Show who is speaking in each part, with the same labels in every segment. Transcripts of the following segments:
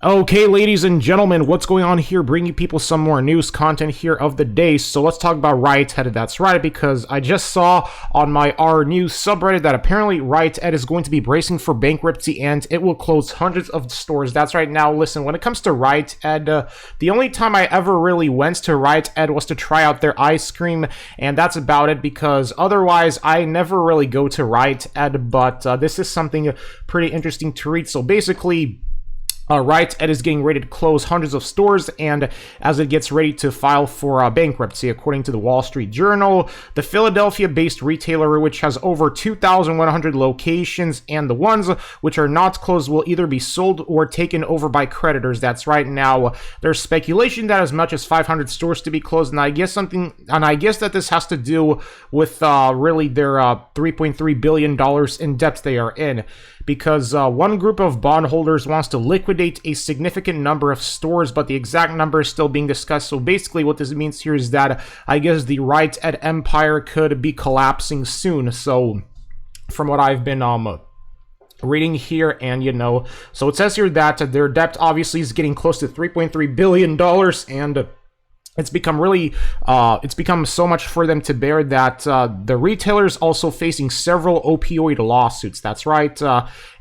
Speaker 1: Okay, ladies and gentlemen, what's going on here? Bringing you people some more news content here of the day. So let's talk about Rite Aid. That's right, because I just saw on my R News subreddit that apparently Rite Aid is going to be bracing for bankruptcy and it will close hundreds of stores. That's right. Now, listen, when it comes to Rite Aid, the only time I ever really went to Rite Aid was to try out their ice cream, and that's about it, because otherwise I never really go to Rite Aid. But this is something pretty interesting to read. So basically, Rite Aid is getting ready to close hundreds of stores, and as it gets ready to file for bankruptcy, according to the Wall Street Journal, the Philadelphia-based retailer, which has over 2,100 locations, and the ones which are not closed will either be sold or taken over by creditors. That's right. Now, there's speculation that as much as 500 stores to be closed, and I guess that this has to do with really their $3.3 billion in debt they are in, because one group of bondholders wants to liquidate a significant number of stores, but the exact number is still being discussed. So basically what this means here is that I guess the Rite Aid empire could be collapsing soon. So from what I've been reading here, and so it says here that their debt obviously is getting close to $3.3 billion, and it's become so much for them to bear that the retailer's also facing several opioid lawsuits. That's right.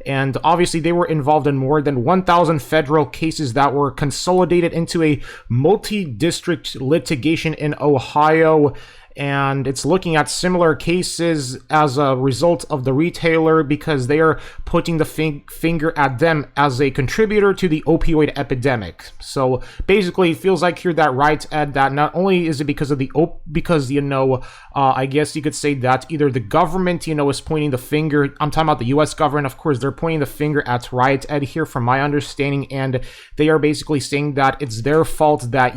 Speaker 1: And obviously they were involved in more than 1,000 federal cases that were consolidated into a multi-district litigation in Ohio. And it's looking at similar cases as a result of the retailer, because they are putting the finger at them as a contributor to the opioid epidemic. So basically, it feels like here that Rite Aid, that not only is it because of the I guess you could say that either the government, is pointing the finger. I'm talking about the U.S. government, of course. They're pointing the finger at Rite Aid here, from my understanding, and they are basically saying that it's their fault that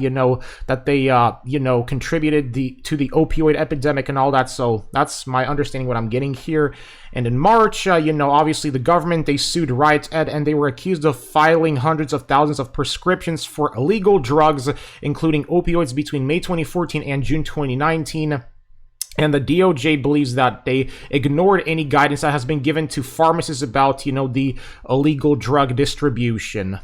Speaker 1: that they contributed to the opioid epidemic and all that. So that's my understanding, what I'm getting here. And in March, obviously the government, they sued Rite Aid, and they were accused of filing hundreds of thousands of prescriptions for illegal drugs, including opioids, between May 2014 and June 2019. And the DOJ believes that they ignored any guidance that has been given to pharmacists about, the illegal drug distribution.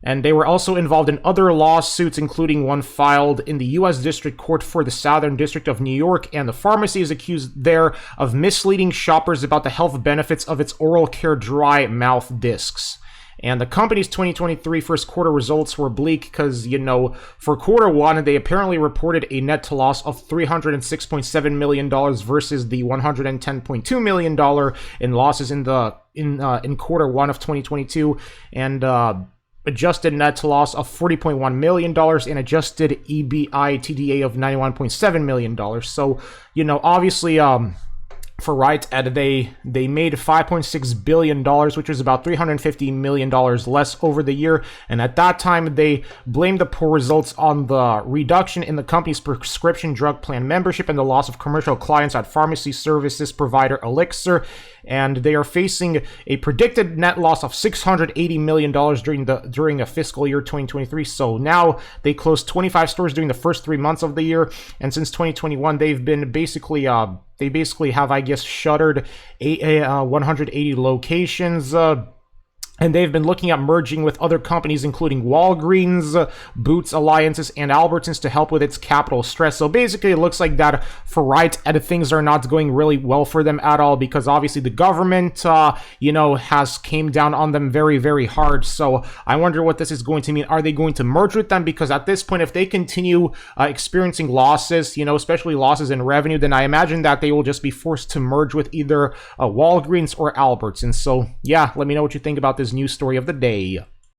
Speaker 1: And they were also involved in other lawsuits, including one filed in the U.S. District Court for the Southern District of New York, and the pharmacy is accused there of misleading shoppers about the health benefits of its oral care dry mouth discs. And the company's 2023 first quarter results were bleak because, for quarter one, they apparently reported a net loss of $306.7 million versus the $110.2 million in losses in quarter one of 2022, and adjusted net loss of $40.1 million and adjusted EBITDA of $91.7 million. So, obviously, for Rite Aid, they made $5.6 billion, which was about $350 million less over the year. And at that time, they blamed the poor results on the reduction in the company's prescription drug plan membership and the loss of commercial clients at pharmacy services provider Elixir. And they are facing a predicted net loss of $680 million during a fiscal year 2023. So now they closed 25 stores during the first 3 months of the year, and since 2021, they've been basically have, I guess, shuttered 180 locations. And they've been looking at merging with other companies, including Walgreens, Boots Alliances, and Albertsons to help with its capital stress. So basically, it looks like that for Rite Aid, things are not going really well for them at all, because obviously the government, has came down on them very, very hard. So I wonder what this is going to mean. Are they going to merge with them? Because at this point, if they continue experiencing losses, especially losses in revenue, then I imagine that they will just be forced to merge with either Walgreens or Albertsons. So yeah, let me know what you think about this news story of the day.